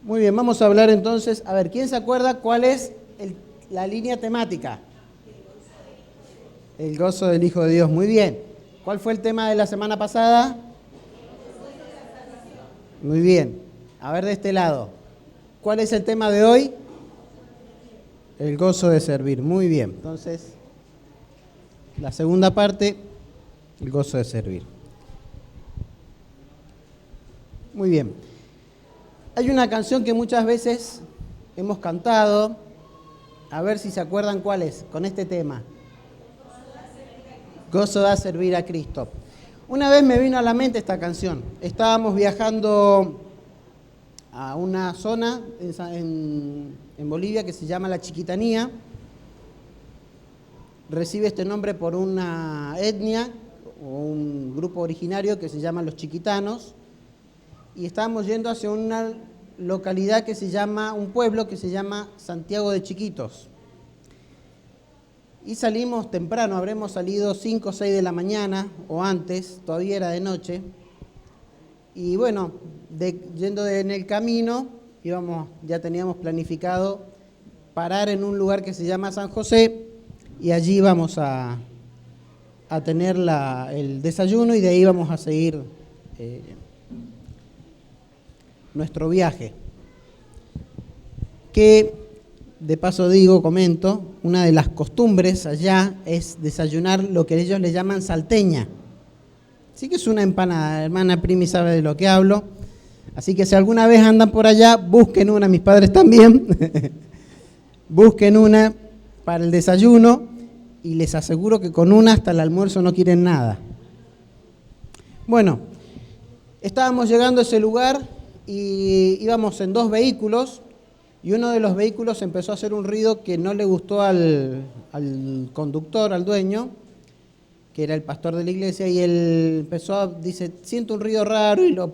Muy bien, vamos a hablar entonces, a ver, ¿quién se acuerda cuál es la línea temática? El gozo del Hijo de Dios, muy bien. ¿Cuál fue el tema de la semana pasada? Muy bien. A ver de este lado. ¿Cuál es el tema de hoy? El gozo de servir, muy bien. Entonces, la segunda parte, el gozo de servir. Muy bien. Hay una canción que muchas veces hemos cantado, a ver si se acuerdan cuál es, con este tema. Gozo da servir a Cristo. Una vez me vino a la mente esta canción. Estábamos viajando a una zona en Bolivia que se llama La Chiquitanía. Recibe este nombre por una etnia o un grupo originario que se llama los chiquitanos. Y estábamos yendo hacia una localidad que se llama, un pueblo que se llama Santiago de Chiquitos. Y salimos temprano, habremos salido 5 o 6 de la mañana o antes, todavía era de noche. Y bueno, yendo en el camino, ya teníamos planificado parar en un lugar que se llama San José y allí íbamos a tener el desayuno y de ahí íbamos a seguir nuestro viaje. Que, de paso comento, una de las costumbres allá es desayunar lo que ellos le llaman salteña. Sí que es una empanada, hermana Primi sabe de lo que hablo. Así que si alguna vez andan por allá, busquen una, mis padres también. Busquen una para el desayuno y les aseguro que con una hasta el almuerzo no quieren nada. Bueno, estábamos llegando a ese lugar y íbamos en 2 vehículos y uno de los vehículos empezó a hacer un ruido que no le gustó al conductor, al dueño, que era el pastor de la iglesia, y él dice, siento un ruido raro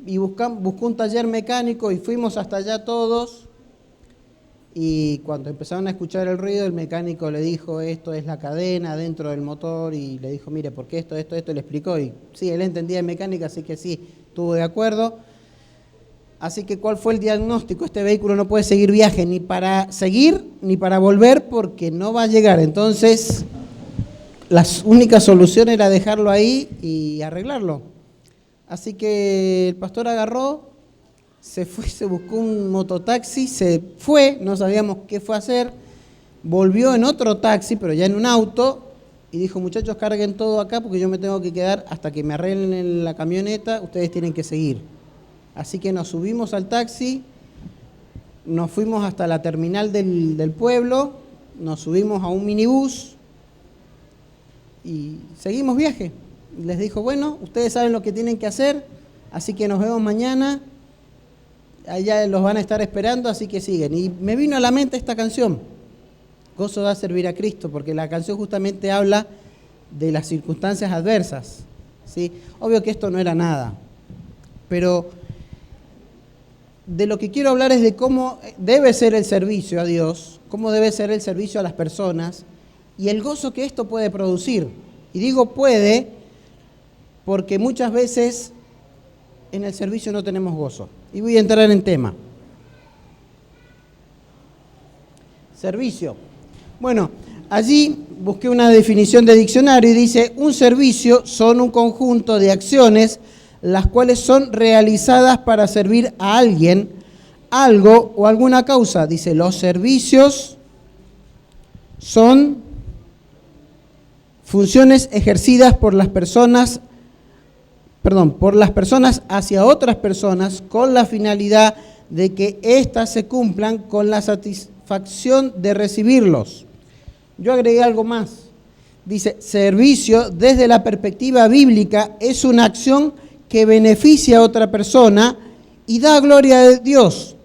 y buscó un taller mecánico y fuimos hasta allá todos. Y cuando empezaron a escuchar el ruido, el mecánico le dijo, esto es la cadena dentro del motor, y le dijo, mire, ¿por qué esto? Le explicó, y sí, él entendía de mecánica, así que sí, estuvo de acuerdo. Así que, ¿cuál fue el diagnóstico? Este vehículo no puede seguir viaje ni para seguir ni para volver porque no va a llegar. Entonces, la única solución era dejarlo ahí y arreglarlo. Así que el pastor agarró, se fue, se buscó un mototaxi, se fue, no sabíamos qué fue a hacer, volvió en otro taxi, pero ya en un auto, y dijo, muchachos, carguen todo acá porque yo me tengo que quedar hasta que me arreglen la camioneta, ustedes tienen que seguir. Así que nos subimos al taxi, nos fuimos hasta la terminal del pueblo, nos subimos a un minibús y seguimos viaje. Les dijo, bueno, ustedes saben lo que tienen que hacer, así que nos vemos mañana. Allá los van a estar esperando, así que siguen. Y me vino a la mente esta canción, Gozo da servir a Cristo, porque la canción justamente habla de las circunstancias adversas, ¿sí? Obvio que esto no era nada, pero de lo que quiero hablar es de cómo debe ser el servicio a Dios, cómo debe ser el servicio a las personas y el gozo que esto puede producir. Y digo puede porque muchas veces en el servicio no tenemos gozo. Y voy a entrar en tema. Servicio. Bueno, allí busqué una definición de diccionario y dice, un servicio son un conjunto de acciones las cuales son realizadas para servir a alguien, algo o alguna causa. Dice, los servicios son funciones ejercidas por las personas hacia otras personas con la finalidad de que éstas se cumplan con la satisfacción de recibirlos. Yo agregué algo más. Dice, servicio desde la perspectiva bíblica es una acción que beneficia a otra persona y da gloria a Dios.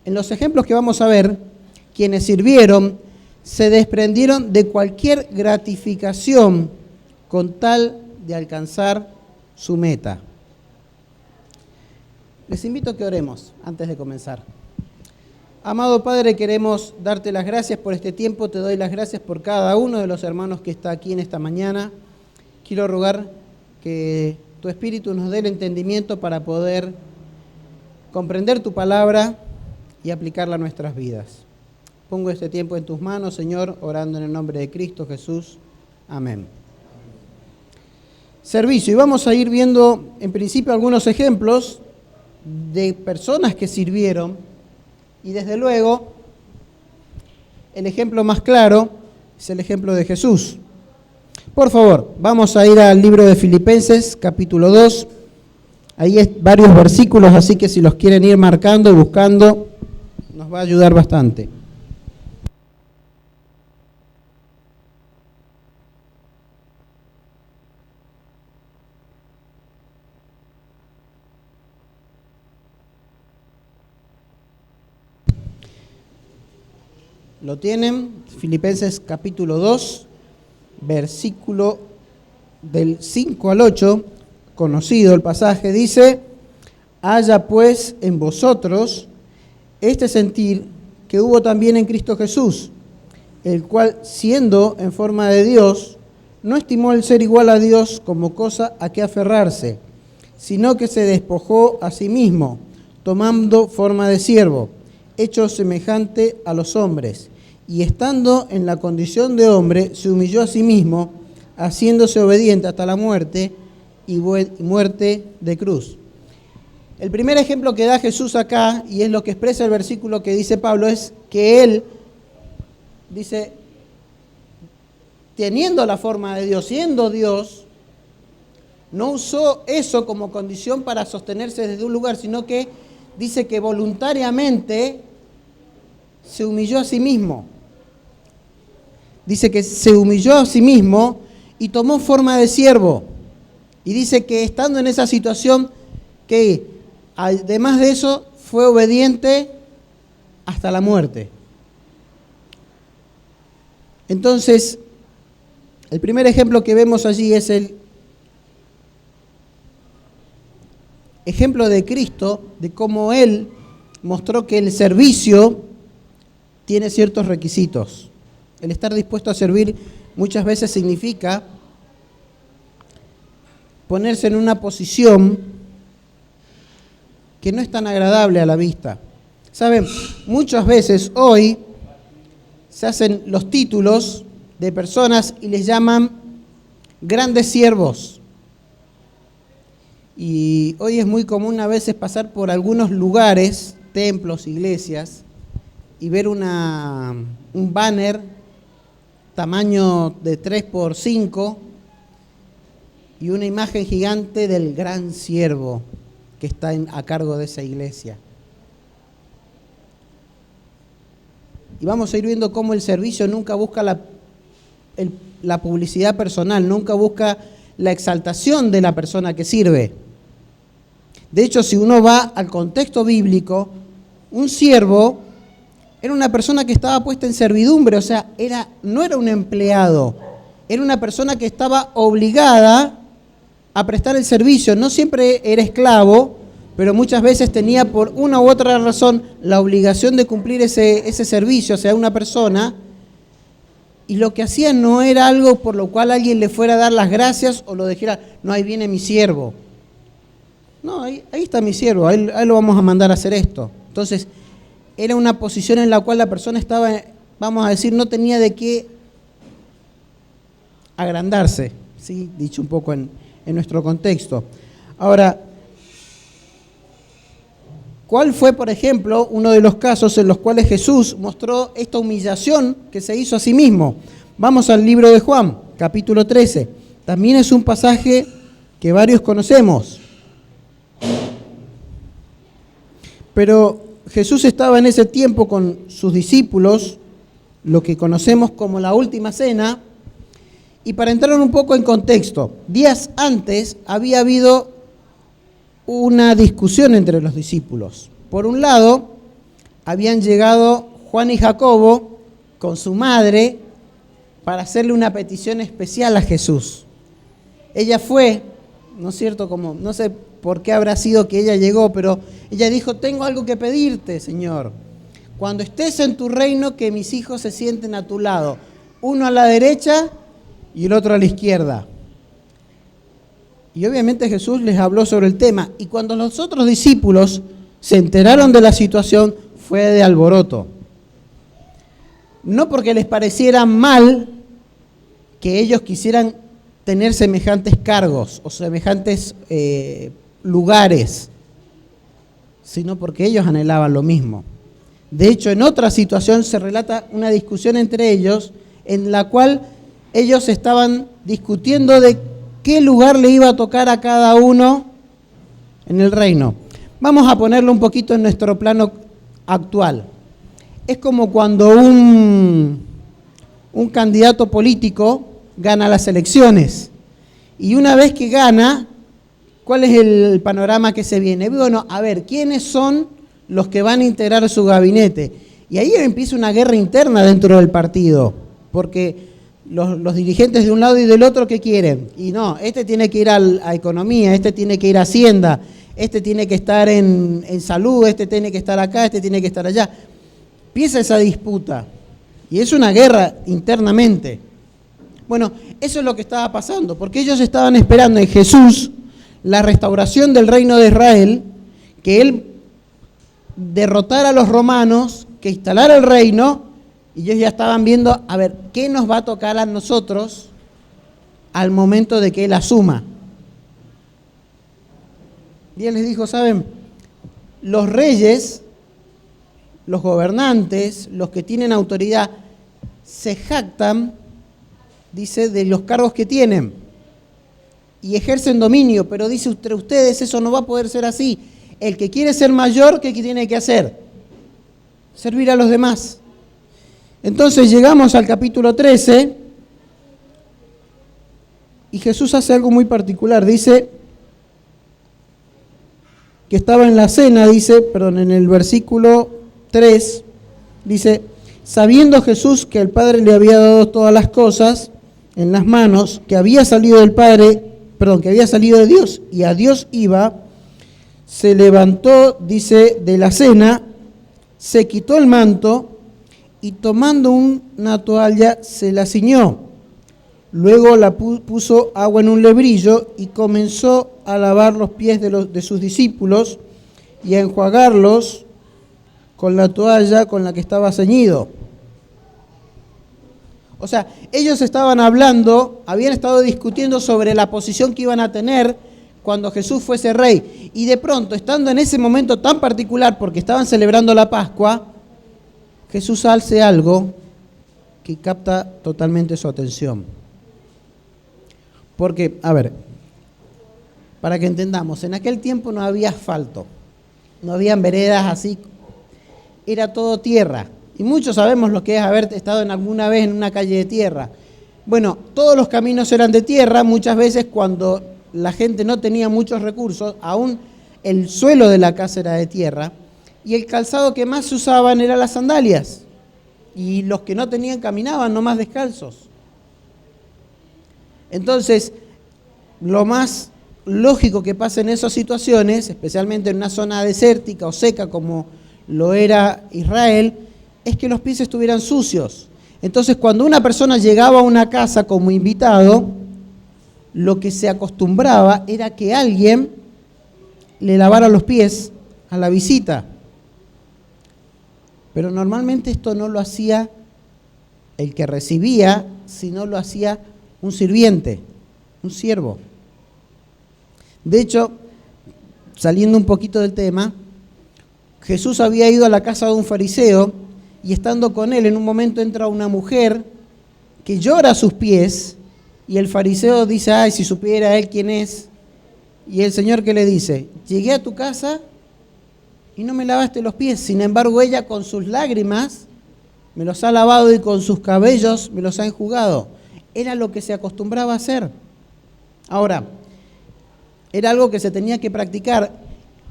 En los ejemplos que vamos a ver, quienes sirvieron se desprendieron de cualquier gratificación con tal de alcanzar su meta. Les invito a que oremos antes de comenzar. Amado Padre, queremos darte las gracias por este tiempo. Te doy las gracias por cada uno de los hermanos que está aquí en esta mañana. Quiero rogar que tu Espíritu nos dé el entendimiento para poder comprender tu palabra y aplicarla a nuestras vidas. Pongo este tiempo en tus manos, Señor, orando en el nombre de Cristo Jesús. Amén. Servicio. Y vamos a ir viendo en principio algunos ejemplos de personas que sirvieron y desde luego el ejemplo más claro es el ejemplo de Jesús. Por favor, vamos a ir al libro de Filipenses, capítulo 2. Ahí hay varios versículos, así que si los quieren ir marcando y buscando, nos va a ayudar bastante. ¿Lo tienen? Filipenses capítulo 2, versículo del 5 al 8, conocido el pasaje, dice: haya pues en vosotros este sentir que hubo también en Cristo Jesús, el cual, siendo en forma de Dios, no estimó el ser igual a Dios como cosa a que aferrarse, sino que se despojó a sí mismo, tomando forma de siervo, hecho semejante a los hombres, y estando en la condición de hombre, se humilló a sí mismo, haciéndose obediente hasta la muerte y muerte de cruz. El primer ejemplo que da Jesús acá, y es lo que expresa el versículo que dice Pablo, es que Él, dice, teniendo la forma de Dios, siendo Dios, no usó eso como condición para sostenerse desde un lugar, sino que dice que voluntariamente se humilló a sí mismo. Dice que se humilló a sí mismo y tomó forma de siervo. Y dice que estando en esa situación, que además de eso, fue obediente hasta la muerte. Entonces, el primer ejemplo que vemos allí es el ejemplo de Cristo, de cómo Él mostró que el servicio tiene ciertos requisitos. El estar dispuesto a servir muchas veces significa ponerse en una posición que no es tan agradable a la vista. Saben, muchas veces hoy se hacen los títulos de personas y les llaman grandes siervos. Y hoy es muy común a veces pasar por algunos lugares, templos, iglesias, y ver un banner tamaño de 3x5 y una imagen gigante del gran siervo que está a cargo de esa iglesia. Y vamos a ir viendo cómo el servicio nunca busca la publicidad personal, nunca busca la exaltación de la persona que sirve. De hecho, si uno va al contexto bíblico, un siervo era una persona que estaba puesta en servidumbre, o sea, no era un empleado, era una persona que estaba obligada a prestar el servicio. No siempre era esclavo, pero muchas veces tenía por una u otra razón la obligación de cumplir ese servicio hacia una persona, y lo que hacía no era algo por lo cual alguien le fuera a dar las gracias o lo dijera: no, ahí viene mi siervo. No, ahí está mi siervo, ahí lo vamos a mandar a hacer esto. Entonces, era una posición en la cual la persona estaba, vamos a decir, no tenía de qué agrandarse, ¿sí? Dicho un poco en nuestro contexto. Ahora, ¿cuál fue, por ejemplo, uno de los casos en los cuales Jesús mostró esta humillación que se hizo a sí mismo? Vamos al libro de Juan, capítulo 13. También es un pasaje que varios conocemos. Pero Jesús estaba en ese tiempo con sus discípulos, lo que conocemos como la última cena, y para entrar un poco en contexto, días antes había habido una discusión entre los discípulos. Por un lado, habían llegado Juan y Jacobo con su madre para hacerle una petición especial a Jesús. Ella fue, ¿no es cierto? Como, no sé por qué habrá sido que ella llegó, pero ella dijo: tengo algo que pedirte, Señor. Cuando estés en tu reino, que mis hijos se sienten a tu lado, uno a la derecha y el otro a la izquierda. Y obviamente Jesús les habló sobre el tema. Y cuando los otros discípulos se enteraron de la situación, fue de alboroto. No porque les pareciera mal que ellos quisieran tener semejantes cargos o semejantes lugares, sino porque ellos anhelaban lo mismo. De hecho, en otra situación se relata una discusión entre ellos en la cual ellos estaban discutiendo de qué lugar le iba a tocar a cada uno en el reino. Vamos a ponerlo un poquito en nuestro plano actual. Es como cuando un candidato político gana las elecciones. Y una vez que gana, ¿cuál es el panorama que se viene? Bueno, a ver, ¿quiénes son los que van a integrar su gabinete? Y ahí empieza una guerra interna dentro del partido, porque los dirigentes de un lado y del otro, ¿qué quieren? Y no, este tiene que ir a economía, este tiene que ir a hacienda, este tiene que estar en salud, este tiene que estar acá, este tiene que estar allá. Empieza esa disputa y es una guerra internamente. Bueno, eso es lo que estaba pasando, porque ellos estaban esperando en Jesús la restauración del reino de Israel, que Él derrotara a los romanos, que instalara el reino, y ellos ya estaban viendo, a ver, ¿qué nos va a tocar a nosotros al momento de que Él asuma? Y Él les dijo, ¿saben? Los reyes, los gobernantes, los que tienen autoridad, se jactan, dice, de los cargos que tienen y ejercen dominio, pero dice ustedes, eso no va a poder ser así. El que quiere ser mayor, ¿qué tiene que hacer? Servir a los demás. Entonces llegamos al capítulo 13 y Jesús hace algo muy particular. Dice que estaba en la cena, en el versículo 3, dice, sabiendo Jesús que el Padre le había dado todas las cosas en las manos, que había salido del Padre, que había salido de Dios y a Dios iba, se levantó, dice, de la cena, se quitó el manto y tomando una toalla se la ciñó. Luego la puso agua en un lebrillo y comenzó a lavar los pies de sus discípulos y a enjuagarlos con la toalla con la que estaba ceñido. O sea, ellos estaban hablando, habían estado discutiendo sobre la posición que iban a tener cuando Jesús fuese rey. Y de pronto, estando en ese momento tan particular, porque estaban celebrando la Pascua, Jesús hace algo que capta totalmente su atención. Porque, a ver, para que entendamos, en aquel tiempo no había asfalto, no habían veredas así, era todo tierra. Y muchos sabemos lo que es haber estado alguna vez en una calle de tierra. Bueno, todos los caminos eran de tierra, muchas veces cuando la gente no tenía muchos recursos, aún el suelo de la casa era de tierra, y el calzado que más se usaban eran las sandalias, y los que no tenían caminaban nomás descalzos. Entonces, lo más lógico que pasa en esas situaciones, especialmente en una zona desértica o seca como lo era Israel, es que los pies estuvieran sucios. Entonces, cuando una persona llegaba a una casa como invitado, lo que se acostumbraba era que alguien le lavara los pies a la visita. Pero normalmente esto no lo hacía el que recibía, sino lo hacía un sirviente, un siervo. De hecho, saliendo un poquito del tema, Jesús había ido a la casa de un fariseo y estando con él, en un momento entra una mujer que llora a sus pies y el fariseo dice, ay, si supiera él quién es. Y el Señor, ¿qué le dice? Llegué a tu casa y no me lavaste los pies. Sin embargo, ella con sus lágrimas me los ha lavado y con sus cabellos me los ha enjugado. Era lo que se acostumbraba a hacer. Ahora, era algo que se tenía que practicar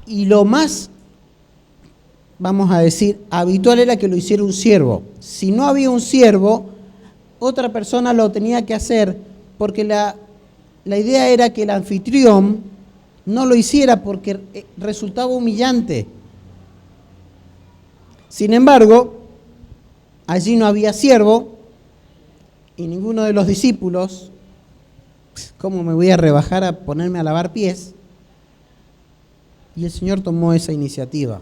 y lo más, vamos a decir, habitual era que lo hiciera un siervo. Si no había un siervo, otra persona lo tenía que hacer porque la idea era que el anfitrión no lo hiciera porque resultaba humillante. Sin embargo, allí no había siervo y ninguno de los discípulos, ¿cómo me voy a rebajar a ponerme a lavar pies? Y el Señor tomó esa iniciativa.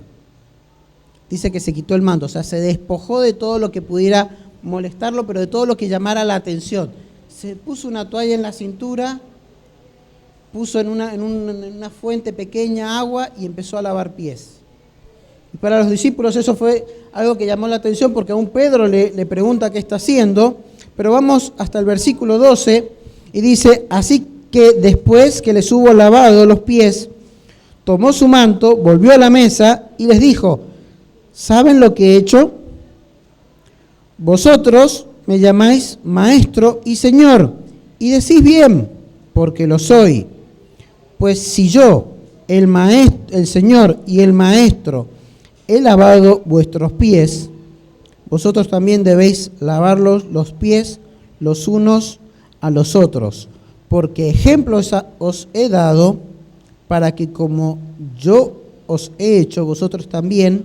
Dice que se quitó el manto, o sea, se despojó de todo lo que pudiera molestarlo, pero de todo lo que llamara la atención. Se puso una toalla en la cintura, puso en una fuente pequeña agua y empezó a lavar pies. Y para los discípulos eso fue algo que llamó la atención, porque aún Pedro le pregunta qué está haciendo, pero vamos hasta el versículo 12 y dice: así que después que les hubo lavado los pies, tomó su manto, volvió a la mesa y les dijo: ¿saben lo que he hecho? Vosotros me llamáis Maestro y Señor, y decís bien, porque lo soy. Pues si yo, el Señor y el Maestro, he lavado vuestros pies, vosotros también debéis lavarlos los pies los unos a los otros, porque ejemplos os he dado para que como yo os he hecho, vosotros también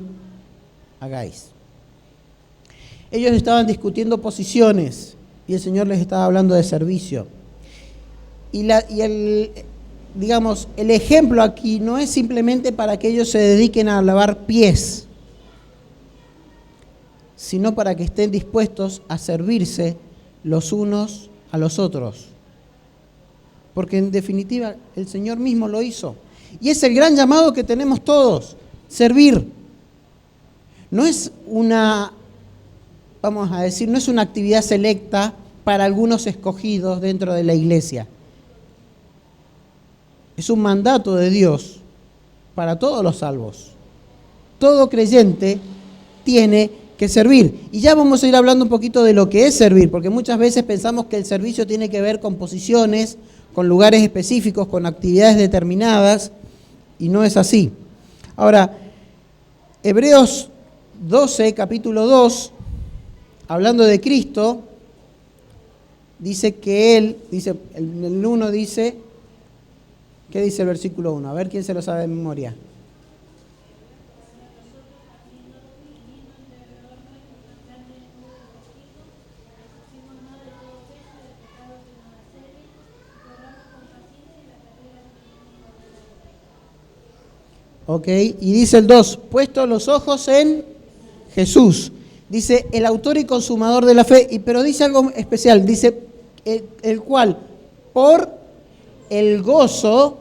hagáis. Ellos estaban discutiendo posiciones y el Señor les estaba hablando de servicio. Y el ejemplo aquí no es simplemente para que ellos se dediquen a lavar pies, sino para que estén dispuestos a servirse los unos a los otros. Porque en definitiva el Señor mismo lo hizo. Y es el gran llamado que tenemos todos: servir. No es una actividad selecta para algunos escogidos dentro de la iglesia. Es un mandato de Dios para todos los salvos. Todo creyente tiene que servir. Y ya vamos a ir hablando un poquito de lo que es servir, porque muchas veces pensamos que el servicio tiene que ver con posiciones, con lugares específicos, con actividades determinadas, y no es así. Ahora, Hebreos 12, capítulo 2, hablando de Cristo, dice que Él, en el 1 dice, ¿qué dice el versículo 1? A ver quién se lo sabe de memoria. Ok, y dice el 2, puesto los ojos en Jesús. Dice, el autor y consumador de la fe, pero dice algo especial, dice, el cual, por el gozo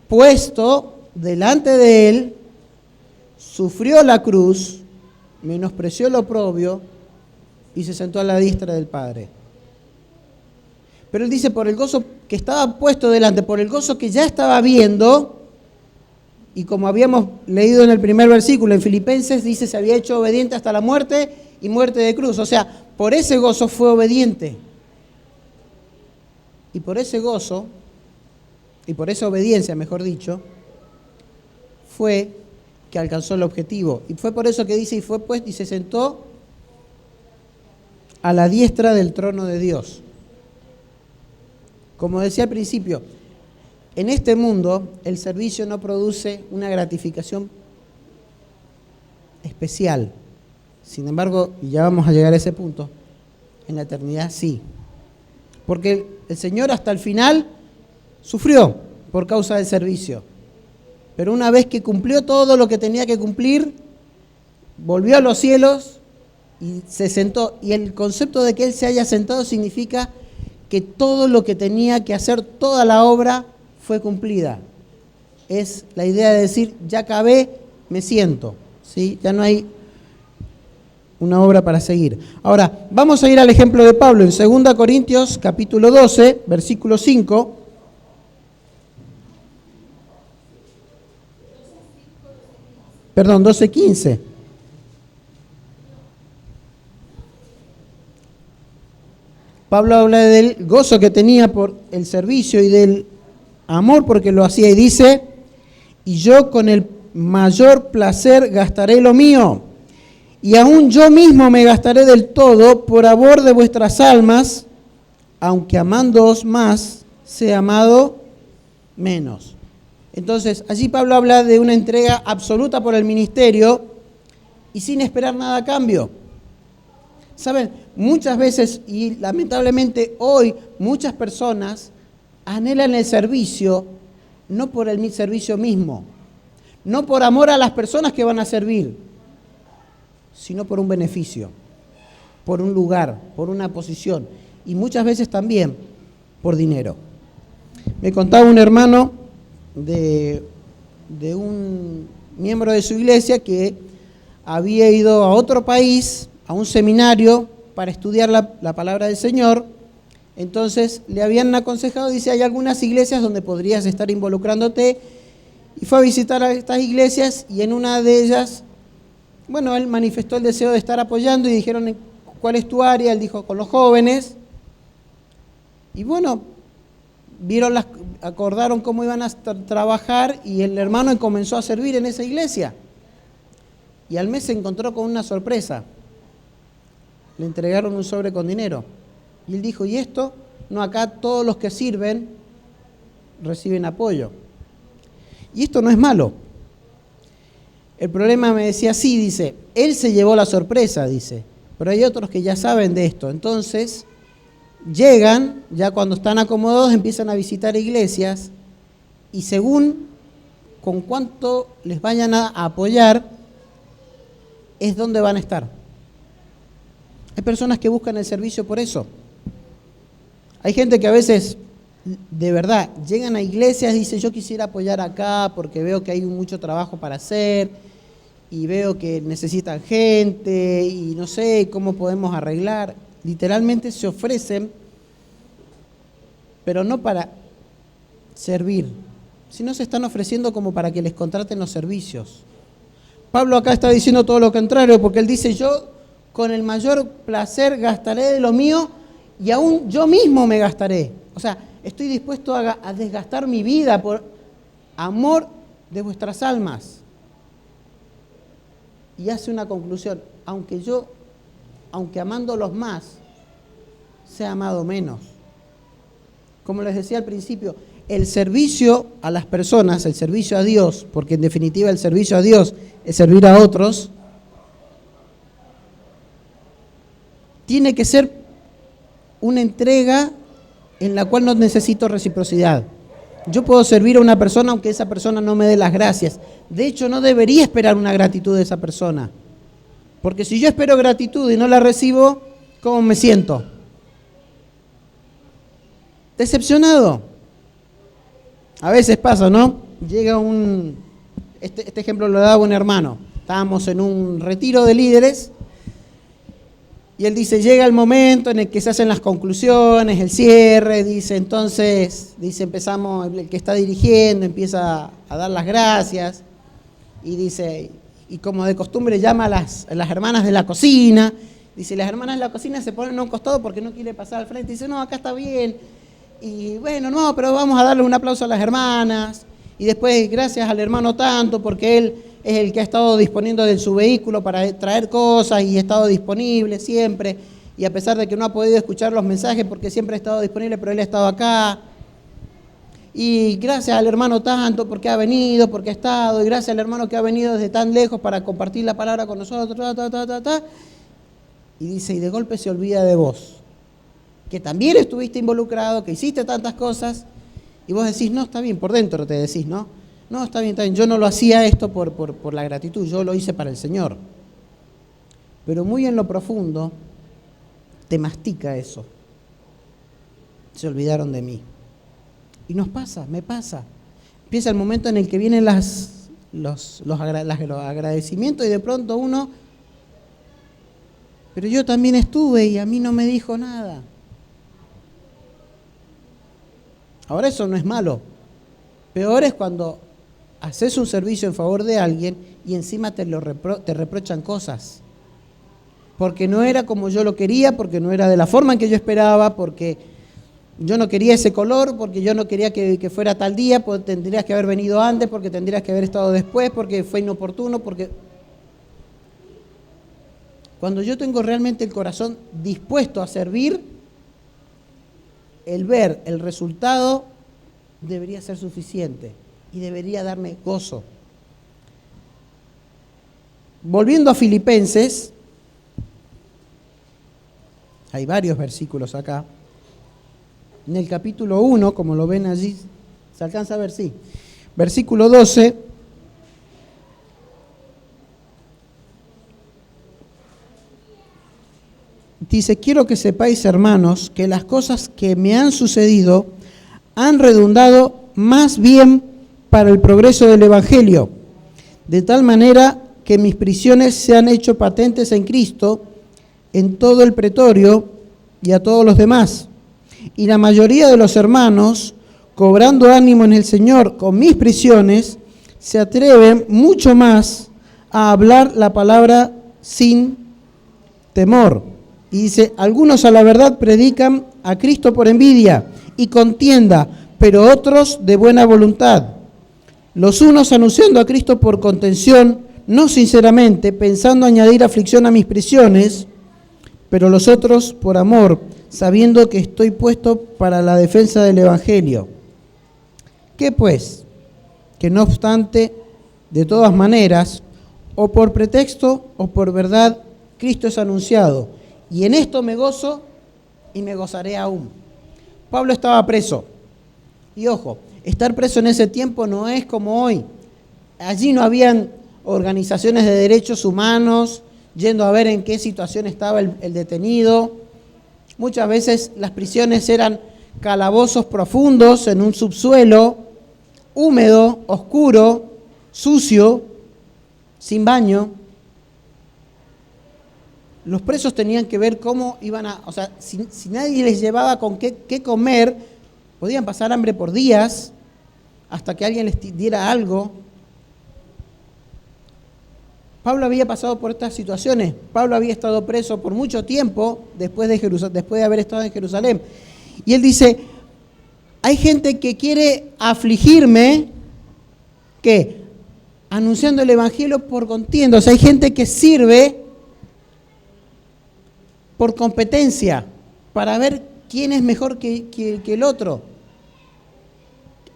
puesto delante de él, sufrió la cruz, menospreció lo oprobio y se sentó a la diestra del Padre. Pero él dice, por el gozo que estaba puesto delante, por el gozo que ya estaba viendo. Y como habíamos leído en el primer versículo, en Filipenses, dice, se había hecho obediente hasta la muerte y muerte de cruz. O sea, por ese gozo fue obediente. Y por ese gozo, y por esa obediencia, mejor dicho, fue que alcanzó el objetivo. Y fue por eso que dice, y se sentó a la diestra del trono de Dios. Como decía al principio, en este mundo, el servicio no produce una gratificación especial. Sin embargo, y ya vamos a llegar a ese punto, en la eternidad sí. Porque el Señor hasta el final sufrió por causa del servicio. Pero una vez que cumplió todo lo que tenía que cumplir, volvió a los cielos y se sentó. Y el concepto de que Él se haya sentado significa que todo lo que tenía que hacer, toda la obra, fue cumplida. Es la idea de decir, ya acabé, me siento, ¿sí? Ya no hay una obra para seguir. Ahora, vamos a ir al ejemplo de Pablo en 2 Corintios capítulo 12, versículo 5. Perdón, 12:15. Pablo habla del gozo que tenía por el servicio y del amor porque lo hacía, y dice, y yo con el mayor placer gastaré lo mío, y aún yo mismo me gastaré del todo por amor de vuestras almas, aunque amándoos más, sea amado menos. Entonces, allí Pablo habla de una entrega absoluta por el ministerio y sin esperar nada a cambio. ¿Saben? Muchas veces, y lamentablemente hoy, muchas personas anhelan el servicio no por el servicio mismo, no por amor a las personas que van a servir, sino por un beneficio, por un lugar, por una posición y muchas veces también por dinero. Me contaba un hermano de un miembro de su iglesia que había ido a otro país, a un seminario, para estudiar la palabra del Señor. Entonces le habían aconsejado, dice, hay algunas iglesias donde podrías estar involucrándote, y fue a visitar a estas iglesias y en una de ellas, bueno, él manifestó el deseo de estar apoyando y dijeron, ¿cuál es tu área? Él dijo, con los jóvenes. Y bueno, acordaron cómo iban a trabajar y el hermano comenzó a servir en esa iglesia. Y al mes se encontró con una sorpresa. Le entregaron un sobre con dinero. Y él dijo, ¿y esto? No, acá todos los que sirven reciben apoyo. Y esto no es malo. El problema, me decía, sí, dice, él se llevó la sorpresa, dice, pero hay otros que ya saben de esto. Entonces, llegan, ya cuando están acomodados, empiezan a visitar iglesias y según con cuánto les vayan a apoyar, es donde van a estar. Hay personas que buscan el servicio por eso. Hay gente que a veces, de verdad, llegan a iglesias y dicen, yo quisiera apoyar acá porque veo que hay mucho trabajo para hacer y veo que necesitan gente y no sé cómo podemos arreglar. Literalmente se ofrecen, pero no para servir, sino se están ofreciendo como para que les contraten los servicios. Pablo acá está diciendo todo lo contrario, porque él dice, yo con el mayor placer gastaré de lo mío y aún yo mismo me gastaré. O sea, estoy dispuesto a desgastar mi vida por amor de vuestras almas. Y hace una conclusión, aunque amándolos más, sea amado menos. Como les decía al principio, el servicio a las personas, el servicio a Dios, porque en definitiva el servicio a Dios es servir a otros, tiene que ser una entrega en la cual no necesito reciprocidad. Yo puedo servir a una persona aunque esa persona no me dé las gracias. De hecho, no debería esperar una gratitud de esa persona. Porque si yo espero gratitud y no la recibo, ¿cómo me siento? Decepcionado. A veces pasa, ¿no? Llega este ejemplo lo daba un hermano. Estábamos en un retiro de líderes y él dice, llega el momento en el que se hacen las conclusiones, el cierre, dice, entonces, dice, empezamos, el que está dirigiendo empieza a dar las gracias y dice, y como de costumbre llama a las hermanas de la cocina, dice, las hermanas de la cocina se ponen a un costado porque no quiere pasar al frente, dice, no, acá está bien, y bueno, no, pero vamos a darle un aplauso a las hermanas, y después gracias al hermano tanto porque él es el que ha estado disponiendo de su vehículo para traer cosas y ha estado disponible siempre, y a pesar de que no ha podido escuchar los mensajes porque siempre ha estado disponible, pero él ha estado acá. Y gracias al hermano tanto porque ha venido, porque ha estado, y gracias al hermano que ha venido desde tan lejos para compartir la palabra con nosotros, Y dice, y de golpe se olvida de vos, que también estuviste involucrado, que hiciste tantas cosas, y vos decís, no, está bien, por dentro te decís, ¿no? No, está bien, yo no lo hacía esto por la gratitud, yo lo hice para el Señor. Pero muy en lo profundo te mastica eso. Se olvidaron de mí. Y nos pasa, me pasa. Empieza el momento en el que vienen los agradecimientos y de pronto uno, pero yo también estuve y a mí no me dijo nada. Ahora eso no es malo. Peor es cuando haces un servicio en favor de alguien y encima te reprochan cosas. Porque no era como yo lo quería, porque no era de la forma en que yo esperaba, porque yo no quería ese color, porque yo no quería que fuera tal día, porque tendrías que haber venido antes, porque tendrías que haber estado después, porque fue inoportuno, porque... Cuando yo tengo realmente el corazón dispuesto a servir, el ver el resultado debería ser suficiente y debería darme gozo. Volviendo a Filipenses, hay varios versículos acá. En el capítulo 1, como lo ven allí, ¿se alcanza a ver? Sí. Versículo 12, dice, quiero que sepáis, hermanos, que las cosas que me han sucedido han redundado más bien para el progreso del Evangelio, de tal manera que mis prisiones se han hecho patentes en Cristo, en todo el pretorio y a todos los demás. Y la mayoría de los hermanos, cobrando ánimo en el Señor con mis prisiones, se atreven mucho más a hablar la palabra sin temor. Y dice, algunos a la verdad predican a Cristo por envidia y contienda, pero otros de buena voluntad. Los unos anunciando a Cristo por contención, no sinceramente, pensando añadir aflicción a mis prisiones, pero los otros por amor, sabiendo que estoy puesto para la defensa del Evangelio. ¿Qué pues? Que no obstante, de todas maneras, o por pretexto o por verdad, Cristo es anunciado. Y en esto me gozo y me gozaré aún. Pablo estaba preso. Y ojo, estar preso en ese tiempo no es como hoy. Allí no habían organizaciones de derechos humanos yendo a ver en qué situación estaba el detenido. Muchas veces las prisiones eran calabozos profundos en un subsuelo, húmedo, oscuro, sucio, sin baño. Los presos tenían que ver cómo iban a... O sea, si nadie les llevaba con qué comer, podían pasar hambre por días hasta que alguien les diera algo. Pablo había pasado por estas situaciones. Pablo había estado preso por mucho tiempo después de haber estado en Jerusalén. Y él dice, hay gente que quiere afligirme, ¿qué? Anunciando el Evangelio por contienda. O sea, hay gente que sirve por competencia, para ver quién es mejor que el otro.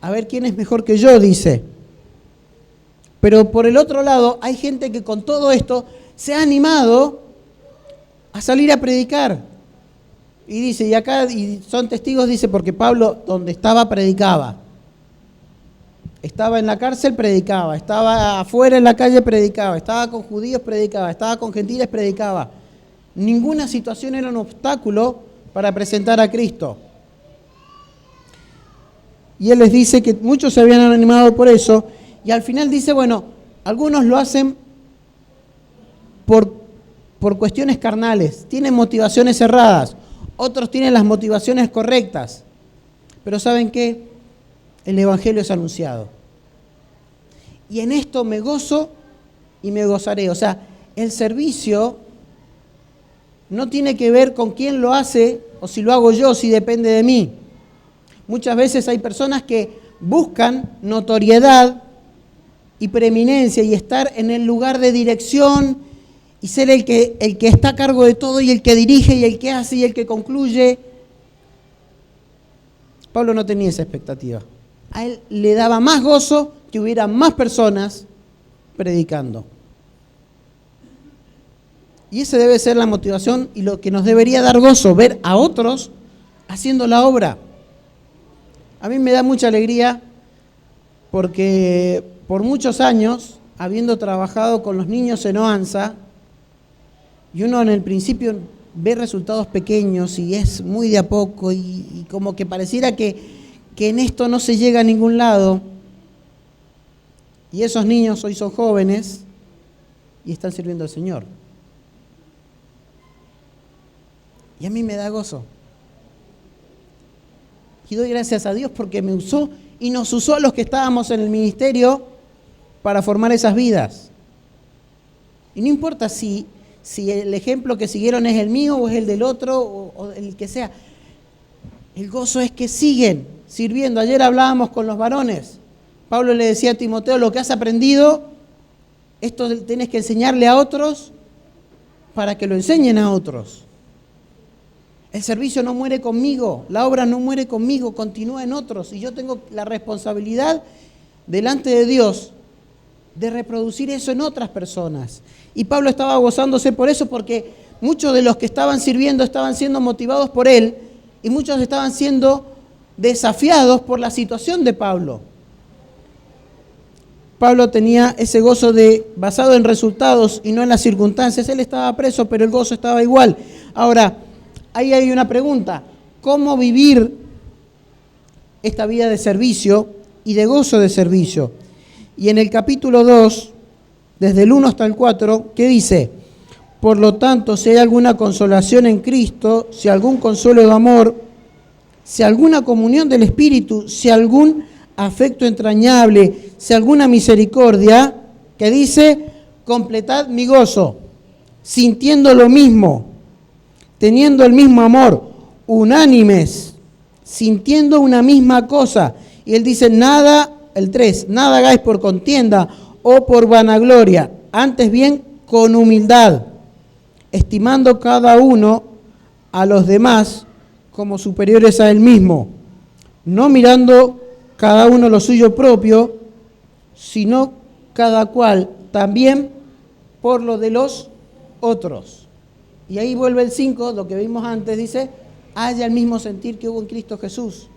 A ver quién es mejor que yo, dice. Pero por el otro lado, hay gente que con todo esto se ha animado a salir a predicar. Y dice, y acá y son testigos, dice, porque Pablo, donde estaba, predicaba. Estaba en la cárcel, predicaba. Estaba afuera en la calle, predicaba. Estaba con judíos, predicaba. Estaba con gentiles, predicaba. Ninguna situación era un obstáculo para presentar a Cristo. Y él les dice que muchos se habían animado por eso. Y al final dice, bueno, algunos lo hacen por cuestiones carnales, tienen motivaciones erradas, otros tienen las motivaciones correctas. Pero ¿saben qué? El Evangelio es anunciado. Y en esto me gozo y me gozaré. O sea, el servicio no tiene que ver con quién lo hace o si lo hago yo, si depende de mí. Muchas veces hay personas que buscan notoriedad y preeminencia y estar en el lugar de dirección y ser el que está a cargo de todo y el que dirige y el que hace y el que concluye. Pablo no tenía esa expectativa. A él le daba más gozo que hubiera más personas predicando. Y esa debe ser la motivación y lo que nos debería dar gozo, ver a otros haciendo la obra. A mí me da mucha alegría porque por muchos años, habiendo trabajado con los niños en OANSA, y uno en el principio ve resultados pequeños y es muy de a poco y como que pareciera que en esto no se llega a ningún lado. Y esos niños hoy son jóvenes y están sirviendo al Señor. Y a mí me da gozo. Y doy gracias a Dios porque me usó y nos usó a los que estábamos en el ministerio para formar esas vidas. Y no importa si el ejemplo que siguieron es el mío o es el del otro o el que sea. El gozo es que siguen sirviendo. Ayer hablábamos con los varones. Pablo le decía a Timoteo, lo que has aprendido, esto tienes que enseñarle a otros para que lo enseñen a otros. El servicio no muere conmigo, la obra no muere conmigo, continúa en otros. Y yo tengo la responsabilidad delante de Dios de reproducir eso en otras personas. Y Pablo estaba gozándose por eso, porque muchos de los que estaban sirviendo estaban siendo motivados por él y muchos estaban siendo desafiados por la situación de Pablo. Pablo tenía ese gozo basado en resultados y no en las circunstancias. Él estaba preso, pero el gozo estaba igual. Ahora, ahí hay una pregunta. ¿Cómo vivir esta vida de servicio y de gozo de servicio? Y en el capítulo 2, desde el 1 hasta el 4, ¿qué dice? Por lo tanto, si hay alguna consolación en Cristo, si algún consuelo de amor, si alguna comunión del Espíritu, si algún afecto entrañable, si alguna misericordia, que dice, completad mi gozo, sintiendo lo mismo, teniendo el mismo amor, unánimes, sintiendo una misma cosa. Y él dice, nada, el 3, nada hagáis por contienda o por vanagloria, antes bien con humildad, estimando cada uno a los demás como superiores a él mismo, no mirando cada uno lo suyo propio, sino cada cual también por lo de los otros. Y ahí vuelve el 5, lo que vimos antes, dice, haya el mismo sentir que hubo en Cristo Jesús.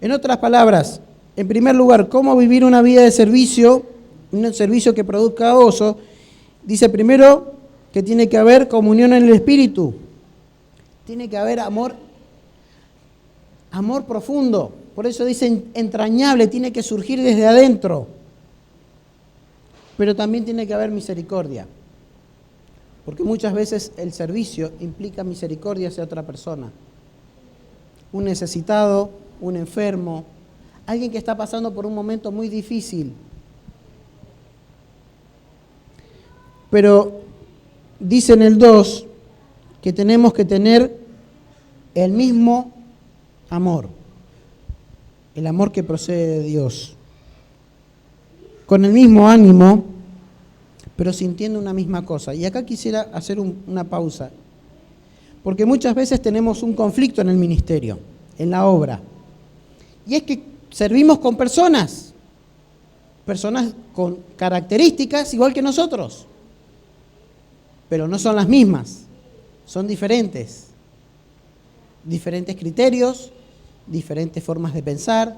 En otras palabras, en primer lugar, ¿cómo vivir una vida de servicio? Un servicio que produzca gozo. Dice primero que tiene que haber comunión en el Espíritu. Tiene que haber amor profundo. Por eso dice entrañable, tiene que surgir desde adentro. Pero también tiene que haber misericordia. Porque muchas veces el servicio implica misericordia hacia otra persona. Un necesitado, un enfermo, alguien que está pasando por un momento muy difícil. Pero dice en el 2 que tenemos que tener el mismo amor, el amor que procede de Dios, con el mismo ánimo, pero sintiendo una misma cosa. Y acá quisiera hacer una pausa, porque muchas veces tenemos un conflicto en el ministerio, en la obra, y es que servimos con personas con características igual que nosotros, pero no son las mismas, son diferentes criterios, diferentes formas de pensar,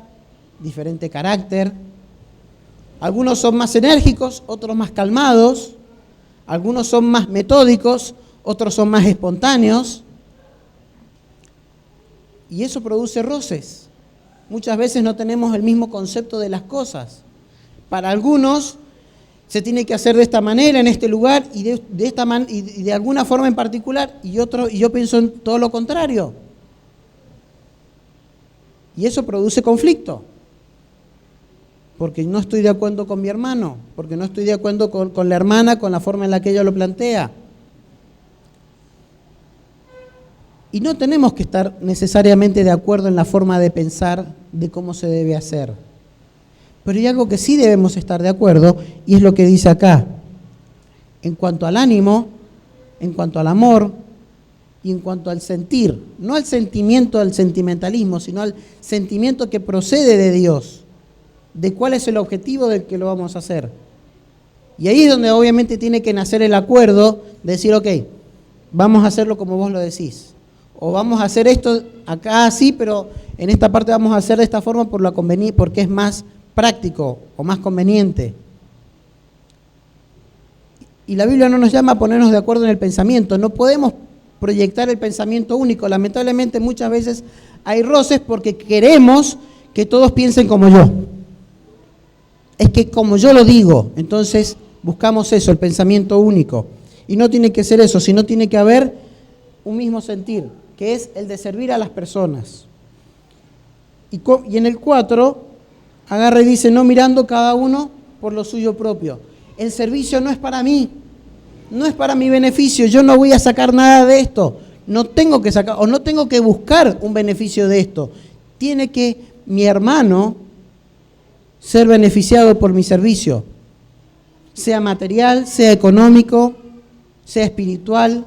diferente carácter. Algunos son más enérgicos, otros más calmados, algunos son más metódicos, otros son más espontáneos, y eso produce roces. Muchas veces no tenemos el mismo concepto de las cosas. Para algunos se tiene que hacer de esta manera, en este lugar, y de alguna forma en particular, y yo pienso en todo lo contrario. Y eso produce conflicto, porque no estoy de acuerdo con mi hermano, porque no estoy de acuerdo con la hermana, con la forma en la que ella lo plantea. Y no tenemos que estar necesariamente de acuerdo en la forma de pensar de cómo se debe hacer. Pero hay algo que sí debemos estar de acuerdo, y es lo que dice acá. En cuanto al ánimo, en cuanto al amor y en cuanto al sentir. No al sentimiento del sentimentalismo, sino al sentimiento que procede de Dios. De cuál es el objetivo del que lo vamos a hacer. Y ahí es donde obviamente tiene que nacer el acuerdo de decir, ok, vamos a hacerlo como vos lo decís. O vamos a hacer esto acá así, pero en esta parte vamos a hacer de esta forma porque es más práctico o más conveniente. Y la Biblia no nos llama a ponernos de acuerdo en el pensamiento. No podemos proyectar el pensamiento único. Lamentablemente muchas veces hay roces porque queremos que todos piensen como yo. Es que como yo lo digo, entonces buscamos eso, el pensamiento único. Y no tiene que ser eso, sino tiene que haber un mismo sentir, que es el de servir a las personas. Y en el 4, agarra y dice, no mirando cada uno por lo suyo propio. El servicio no es para mí, no es para mi beneficio, yo no voy a sacar nada de esto, no tengo que sacar, o no tengo que buscar un beneficio de esto. Tiene que mi hermano ser beneficiado por mi servicio, sea material, sea económico, sea espiritual.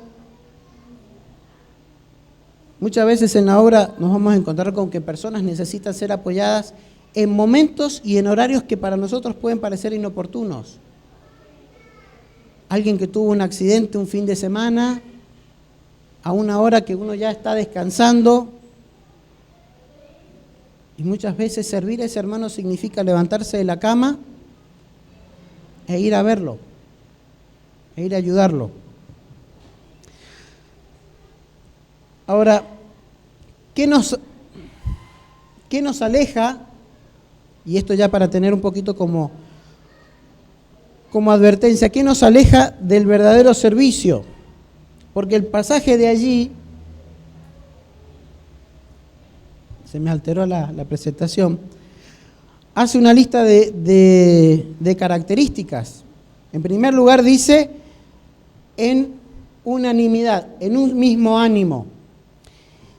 Muchas veces en la obra nos vamos a encontrar con que personas necesitan ser apoyadas en momentos y en horarios que para nosotros pueden parecer inoportunos. Alguien que tuvo un accidente un fin de semana, a una hora que uno ya está descansando. Y muchas veces servir a ese hermano significa levantarse de la cama e ir a verlo, e ir a ayudarlo. Ahora, ¿qué nos aleja? Y esto ya para tener un poquito como advertencia, ¿qué nos aleja del verdadero servicio? Porque el pasaje de allí, se me alteró la presentación, hace una lista de características. En primer lugar dice, en unanimidad, en un mismo ánimo.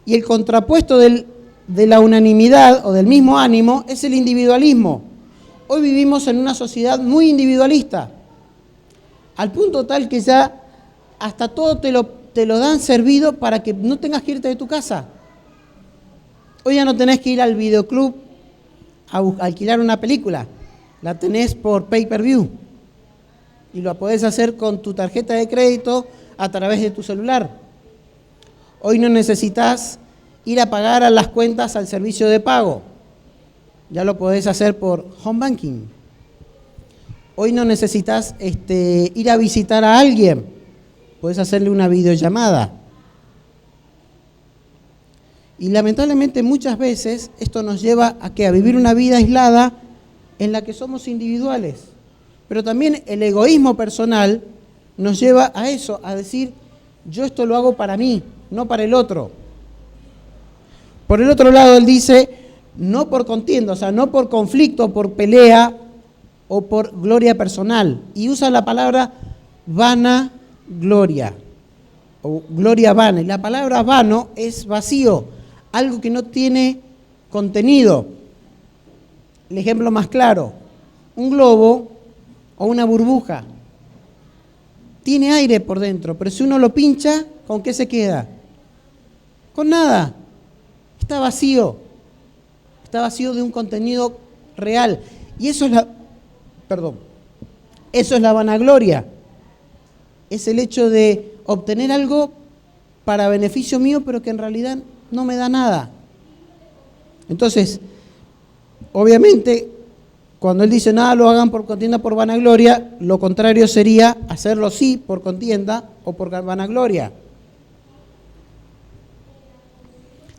Y el contrapuesto de la unanimidad o del mismo ánimo es el individualismo. Hoy vivimos en una sociedad muy individualista, al punto tal que ya hasta todo te lo dan servido para que no tengas que irte de tu casa. Hoy ya no tenés que ir al videoclub a alquilar una película, la tenés por pay-per-view y lo podés hacer con tu tarjeta de crédito a través de tu celular. Hoy no necesitas ir a pagar a las cuentas al servicio de pago, ya lo podés hacer por home banking. Hoy no necesitas ir a visitar a alguien, podés hacerle una videollamada. Y lamentablemente muchas veces esto nos lleva a ¿qué? A vivir una vida aislada en la que somos individuales. Pero también el egoísmo personal nos lleva a eso, a decir, yo esto lo hago para mí, no para el otro. Por el otro lado, él dice, no por contienda, o sea, no por conflicto, por pelea o por gloria personal. Y usa la palabra vana gloria o gloria vana. Y la palabra vano es vacío, algo que no tiene contenido. El ejemplo más claro, un globo o una burbuja tiene aire por dentro, pero si uno lo pincha, ¿con qué se queda? Con nada. Está vacío de un contenido real. Y eso es eso es la vanagloria. Es el hecho de obtener algo para beneficio mío, pero que en realidad no me da nada. Entonces, obviamente, cuando él dice nada lo hagan por contienda, por vanagloria, lo contrario sería hacerlo sí por contienda o por vanagloria.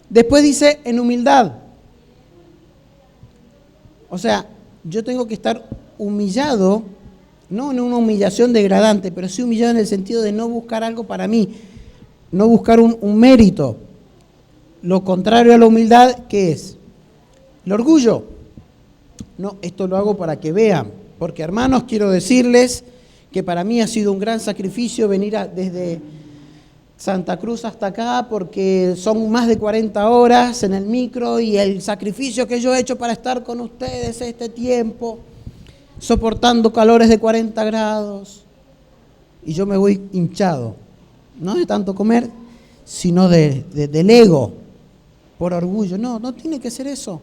Después dice en humildad. O sea, yo tengo que estar humillado, no en una humillación degradante, pero sí humillado en el sentido de no buscar algo para mí, no buscar un mérito. Lo contrario a la humildad, ¿qué es? El orgullo. No, esto lo hago para que vean, porque hermanos, quiero decirles que para mí ha sido un gran sacrificio venir desde Santa Cruz hasta acá, porque son más de 40 horas en el micro y el sacrificio que yo he hecho para estar con ustedes este tiempo, soportando calores de 40 grados, y yo me voy hinchado, no de tanto comer, sino del ego, por orgullo. No tiene que ser eso.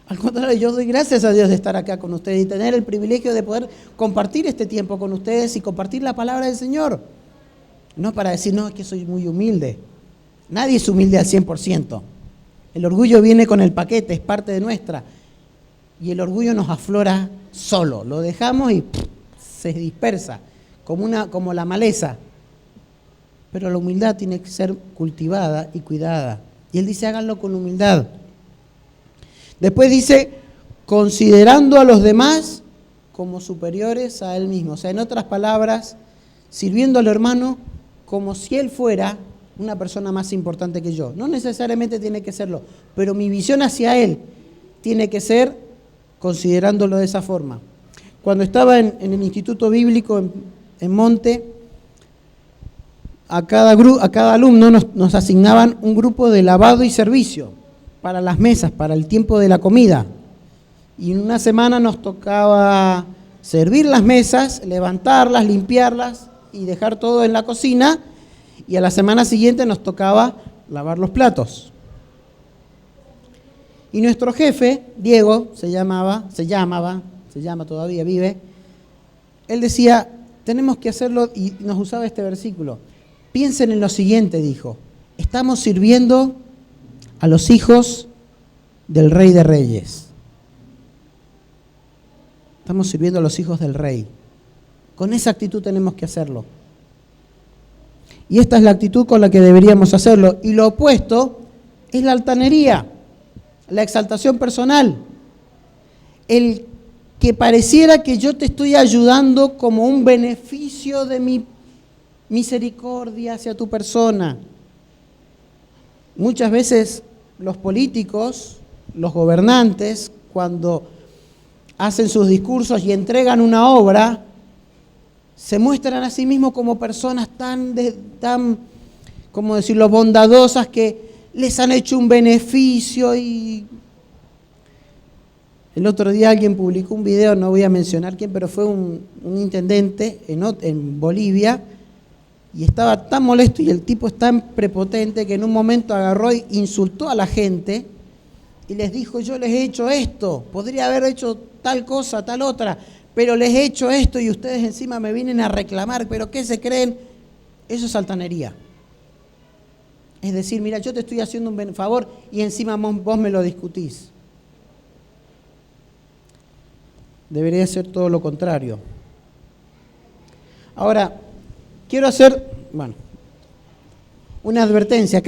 Al contrario, yo doy gracias a Dios de estar acá con ustedes y tener el privilegio de poder compartir este tiempo con ustedes y compartir la palabra del Señor. No para decir, no, es que soy muy humilde. Nadie es humilde al 100%. El orgullo viene con el paquete, es parte de nuestra. Y el orgullo nos aflora solo. Lo dejamos y se dispersa, como la maleza. Pero la humildad tiene que ser cultivada y cuidada. Y él dice, háganlo con humildad. Después dice, considerando a los demás como superiores a él mismo. O sea, en otras palabras, sirviendo al hermano como si él fuera una persona más importante que yo. No necesariamente tiene que serlo, pero mi visión hacia él tiene que ser considerándolo de esa forma. Cuando estaba en el Instituto Bíblico en Monte, a cada alumno nos asignaban un grupo de lavado y servicio para las mesas, para el tiempo de la comida. Y en una semana nos tocaba servir las mesas, levantarlas, limpiarlas y dejar todo en la cocina, y a la semana siguiente nos tocaba lavar los platos. Y nuestro jefe, Diego, se llama todavía, vive, él decía, tenemos que hacerlo, y nos usaba este versículo. Piensen en lo siguiente, dijo, estamos sirviendo a los hijos del Rey de Reyes. Estamos sirviendo a los hijos del Rey. Con esa actitud tenemos que hacerlo. Y esta es la actitud con la que deberíamos hacerlo. Y lo opuesto es la altanería, la exaltación personal. El que pareciera que yo te estoy ayudando como un beneficio de mi misericordia hacia tu persona. Muchas veces los políticos, los gobernantes, cuando hacen sus discursos y entregan una obra, se muestran a sí mismos como personas tan, ¿cómo decirlo?, bondadosas, que les han hecho un beneficio. Y el otro día alguien publicó un video, no voy a mencionar quién, pero fue un intendente en Bolivia, y estaba tan molesto y el tipo es tan prepotente que en un momento agarró e insultó a la gente y les dijo: yo les he hecho esto, podría haber hecho tal cosa, tal otra, pero les he hecho esto y ustedes encima me vienen a reclamar, ¿pero qué se creen? Eso es altanería. Es decir, mira, yo te estoy haciendo un favor y encima vos me lo discutís. Debería ser todo lo contrario. Ahora, quiero hacer, una advertencia.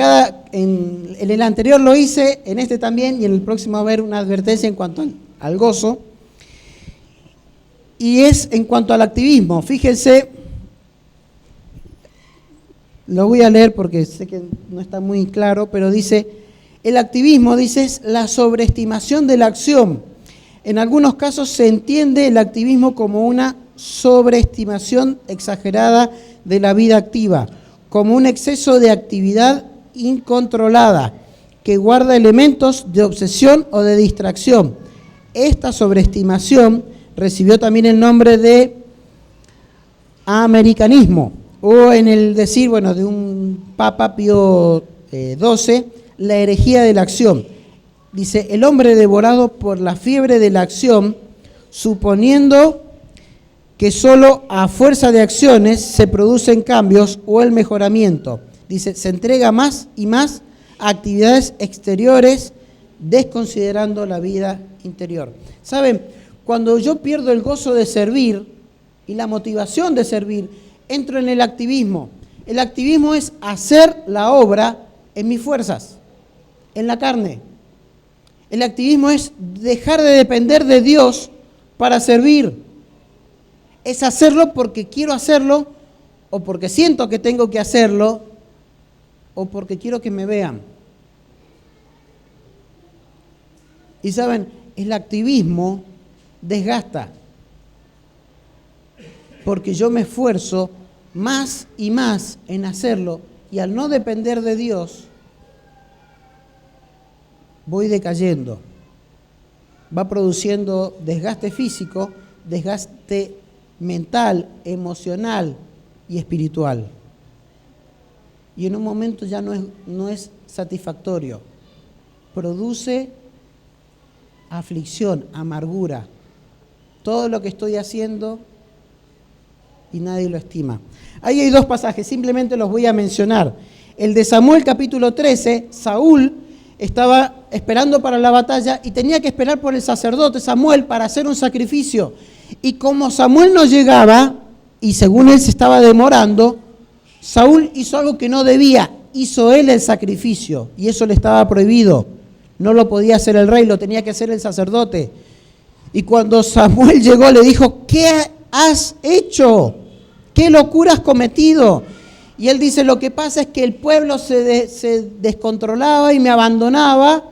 En el anterior lo hice, en este también, y en el próximo va a haber una advertencia en cuanto al gozo. Y es en cuanto al activismo. Fíjense, lo voy a leer porque sé que no está muy claro, pero dice, el activismo, dice, es la sobreestimación de la acción. En algunos casos se entiende el activismo como una sobreestimación exagerada de la vida activa, como un exceso de actividad incontrolada que guarda elementos de obsesión o de distracción. Esta sobreestimación recibió también el nombre de americanismo, o en el decir, de un Papa Pío XII, la herejía de la acción. Dice, el hombre devorado por la fiebre de la acción, suponiendo que solo a fuerza de acciones se producen cambios o el mejoramiento. Dice, se entrega más y más a actividades exteriores, desconsiderando la vida interior. ¿Saben? Cuando yo pierdo el gozo de servir y la motivación de servir, entro en el activismo. El activismo es hacer la obra en mis fuerzas, en la carne. El activismo es dejar de depender de Dios para servir. Es hacerlo porque quiero hacerlo, o porque siento que tengo que hacerlo, o porque quiero que me vean. Y saben, el activismo desgasta, porque yo me esfuerzo más y más en hacerlo, y al no depender de Dios, voy decayendo. Va produciendo desgaste físico, desgaste mental, emocional y espiritual. Y en un momento ya no es satisfactorio. Produce aflicción, amargura. Todo lo que estoy haciendo y nadie lo estima. Ahí hay dos pasajes, simplemente los voy a mencionar. El de Samuel capítulo 13, Saúl estaba esperando para la batalla y tenía que esperar por el sacerdote Samuel para hacer un sacrificio. Y como Samuel no llegaba, y según él se estaba demorando, Saúl hizo algo que no debía, hizo él el sacrificio, y eso le estaba prohibido. No lo podía hacer el rey, lo tenía que hacer el sacerdote. Y cuando Samuel llegó le dijo, ¿qué has hecho? ¿Qué locura has cometido? Y él dice, lo que pasa es que el pueblo se descontrolaba y me abandonaba,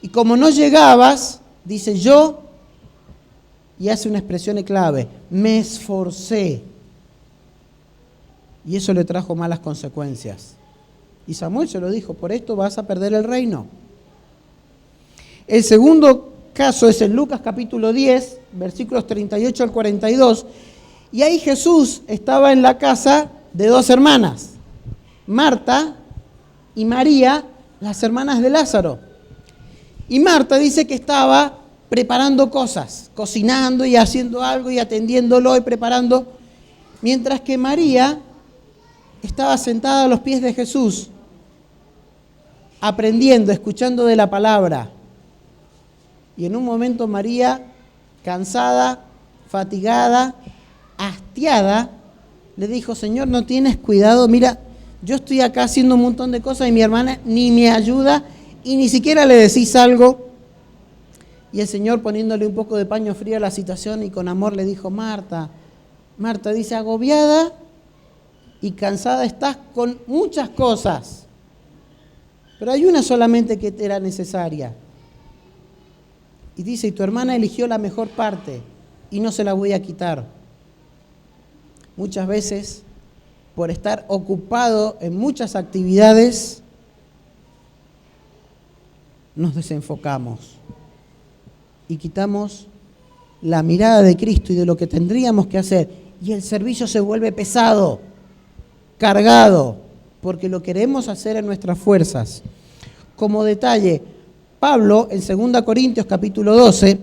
y como no llegabas, dice yo, y hace una expresión clave, me esforcé. Y eso le trajo malas consecuencias. Y Samuel se lo dijo, por esto vas a perder el reino. El segundo caso es en Lucas capítulo 10, versículos 38 al 42, y ahí Jesús estaba en la casa de dos hermanas, Marta y María, las hermanas de Lázaro. Y Marta dice que estaba preparando cosas, cocinando y haciendo algo y atendiéndolo y preparando, mientras que María estaba sentada a los pies de Jesús, aprendiendo, escuchando de la palabra. Y en un momento María, cansada, fatigada, hastiada, le dijo, Señor, ¿no tienes cuidado? Mira, Yo estoy acá haciendo un montón de cosas y mi hermana ni me ayuda y ni siquiera le decís algo. Y el Señor poniéndole un poco de paño frío a la situación y con amor le dijo, Marta, dice, agobiada y cansada estás con muchas cosas, pero hay una solamente que te era necesaria. Y dice, y tu hermana eligió la mejor parte y no se la voy a quitar. Muchas veces, por estar ocupado en muchas actividades, nos desenfocamos y quitamos la mirada de Cristo y de lo que tendríamos que hacer. Y el servicio se vuelve pesado, cargado, porque lo queremos hacer en nuestras fuerzas. Como detalle, Pablo, en 2 Corintios capítulo 12,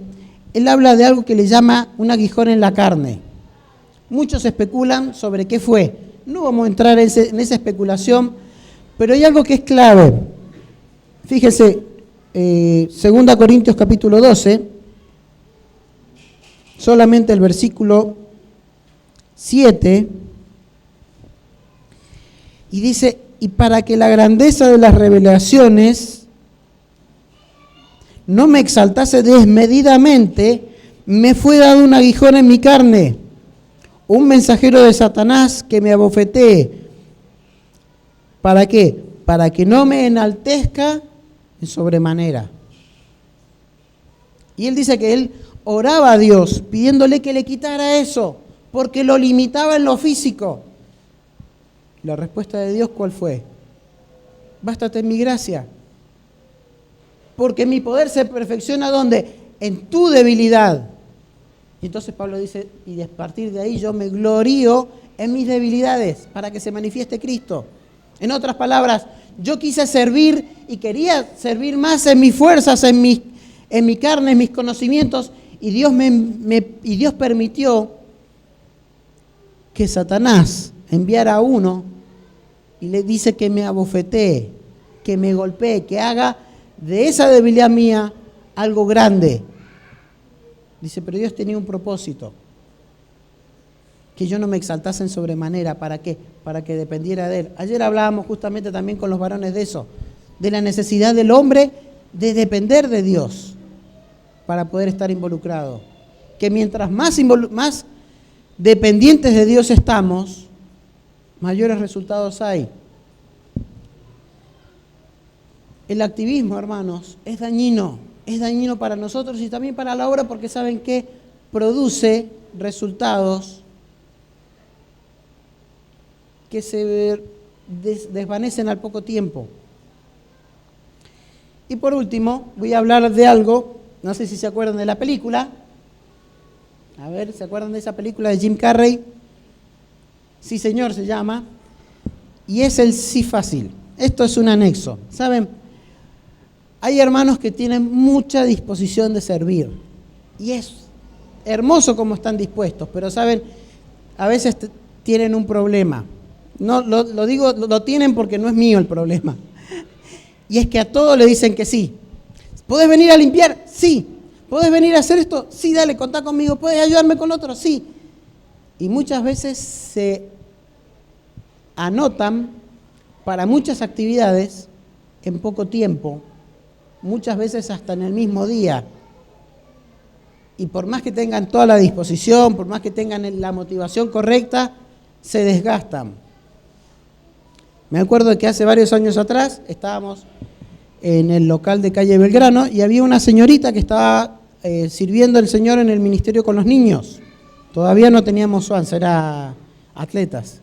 él habla de algo que le llama un aguijón en la carne. Muchos especulan sobre qué fue. No vamos a entrar en esa especulación, pero hay algo que es clave. Fíjense, 2 Corintios capítulo 12, solamente el versículo 7, y dice, y para que la grandeza de las revelaciones no me exaltase desmedidamente, me fue dado un aguijón en mi carne, un mensajero de Satanás que me abofetee. ¿Para qué? Para que no me enaltezca en sobremanera. Y él dice que él oraba a Dios pidiéndole que le quitara eso, porque lo limitaba en lo físico. La respuesta de Dios, ¿cuál fue? Bástate en mi gracia. Porque mi poder se perfecciona ¿dónde? En tu debilidad. Y entonces Pablo dice, y a partir de ahí yo me glorío en mis debilidades para que se manifieste Cristo. En otras palabras, yo quise servir y quería servir más en mis fuerzas, en mi carne, en mis conocimientos, y Dios permitió que Satanás enviara a uno y le dice que me abofetee, que me golpee, que haga de esa debilidad mía algo grande. Dice, pero Dios tenía un propósito, que yo no me exaltase en sobremanera. ¿Para qué? Para que dependiera de Él. Ayer hablábamos justamente también con los varones de eso, de la necesidad del hombre de depender de Dios para poder estar involucrado. Que mientras más dependientes de Dios estamos, mayores resultados hay. El activismo, hermanos, es dañino para nosotros y también para la obra, porque saben que produce resultados que se desvanecen al poco tiempo. Y por último, voy a hablar de algo, no sé si se acuerdan de la película. A ver, ¿se acuerdan de esa película de Jim Carrey? Sí, señor, se llama. Y es el sí fácil. Esto es un anexo. ¿Saben? Hay hermanos que tienen mucha disposición de servir. Y es hermoso como están dispuestos. Pero, ¿saben? A veces tienen un problema. No, lo digo, lo tienen porque no es mío el problema. Y es que a todos le dicen que sí. ¿Podés venir a limpiar? Sí. ¿Podés venir a hacer esto? Sí, dale, contá conmigo. ¿Podés ayudarme con otro? Sí. Y muchas veces se anotan para muchas actividades en poco tiempo, muchas veces hasta en el mismo día. Y por más que tengan toda la disposición, por más que tengan la motivación correcta, se desgastan. Me acuerdo que hace varios años atrás estábamos en el local de calle Belgrano y había una señorita que estaba sirviendo al Señor en el ministerio con los niños. Todavía no teníamos SUANS, era atletas.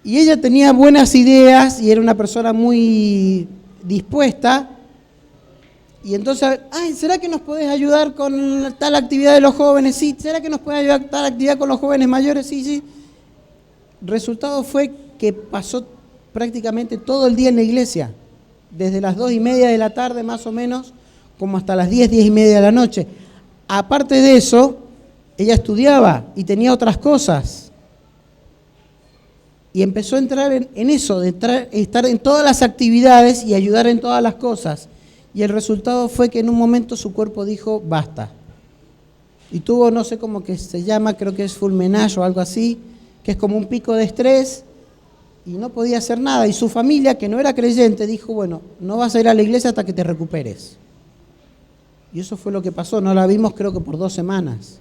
Y ella tenía buenas ideas y era una persona muy dispuesta. Y entonces, ¿será que nos podés ayudar con tal actividad de los jóvenes? Sí. ¿Será que nos podés ayudar con tal actividad con los jóvenes mayores? Sí, sí. Resultado fue que pasó prácticamente todo el día en la iglesia, desde las 2:30 de la tarde más o menos, como hasta las 10:30 de la noche. Aparte de eso, ella estudiaba y tenía otras cosas. Y empezó a entrar en eso, de estar en todas las actividades y ayudar en todas las cosas. Y el resultado fue que en un momento su cuerpo dijo, basta. Y tuvo, no sé cómo que se llama, creo que es fulmenage o algo así, que es como un pico de estrés. y no podía hacer nada. Y su familia, que no era creyente, dijo, bueno, no vas a ir a la iglesia hasta que te recuperes. Y eso fue lo que pasó, no la vimos creo que por 2 semanas.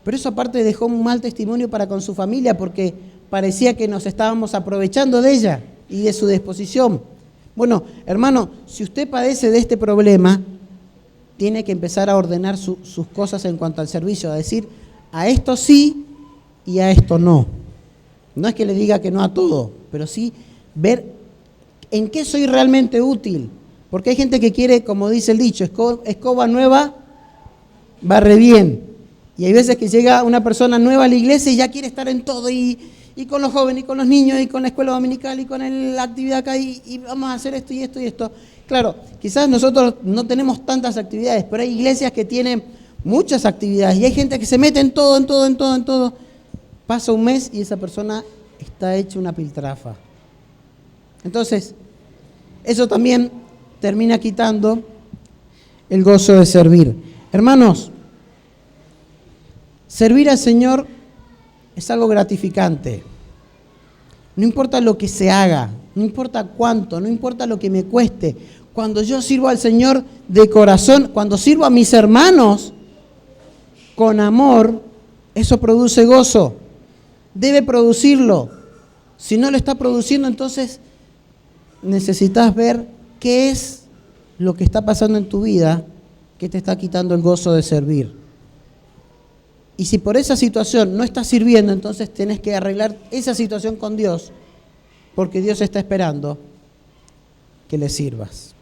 Pero eso aparte dejó un mal testimonio para con su familia, porque parecía que nos estábamos aprovechando de ella y de su disposición. Bueno, hermano, si usted padece de este problema, tiene que empezar a ordenar sus cosas en cuanto al servicio, a decir, a esto sí y a esto no. No es que le diga que no a todo, pero sí ver en qué soy realmente útil. Porque hay gente que quiere, como dice el dicho, escoba nueva, barre bien. Y hay veces que llega una persona nueva a la iglesia y ya quiere estar en todo, y con los jóvenes, y con los niños, y con la escuela dominical, y con la actividad acá, y vamos a hacer esto y esto y esto. Claro, quizás nosotros no tenemos tantas actividades, pero hay iglesias que tienen muchas actividades, y hay gente que se mete en todo, en todo, en todo, en todo. Pasa un mes y esa persona está hecha una piltrafa. Entonces, eso también termina quitando el gozo de servir. Hermanos, servir al Señor es algo gratificante. No importa lo que se haga, no importa cuánto, no importa lo que me cueste. Cuando yo sirvo al Señor de corazón, cuando sirvo a mis hermanos con amor, eso produce gozo. Debe producirlo. Si no lo está produciendo, entonces necesitas ver qué es lo que está pasando en tu vida que te está quitando el gozo de servir. Y si por esa situación no estás sirviendo, entonces tienes que arreglar esa situación con Dios, porque Dios está esperando que le sirvas.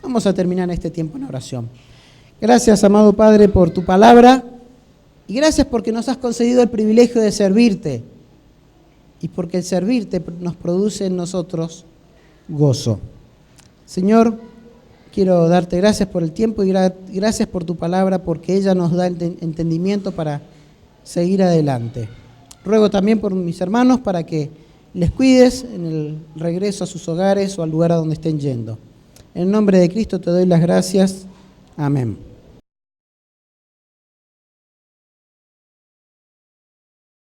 Vamos a terminar este tiempo en oración. Gracias, amado Padre, por tu palabra, y gracias porque nos has concedido el privilegio de servirte, y porque el servirte nos produce en nosotros gozo. Señor, quiero darte gracias por el tiempo y gracias por tu palabra, porque ella nos da el entendimiento para seguir adelante. Ruego también por mis hermanos para que les cuides en el regreso a sus hogares o al lugar a donde estén yendo. En nombre de Cristo te doy las gracias. Amén.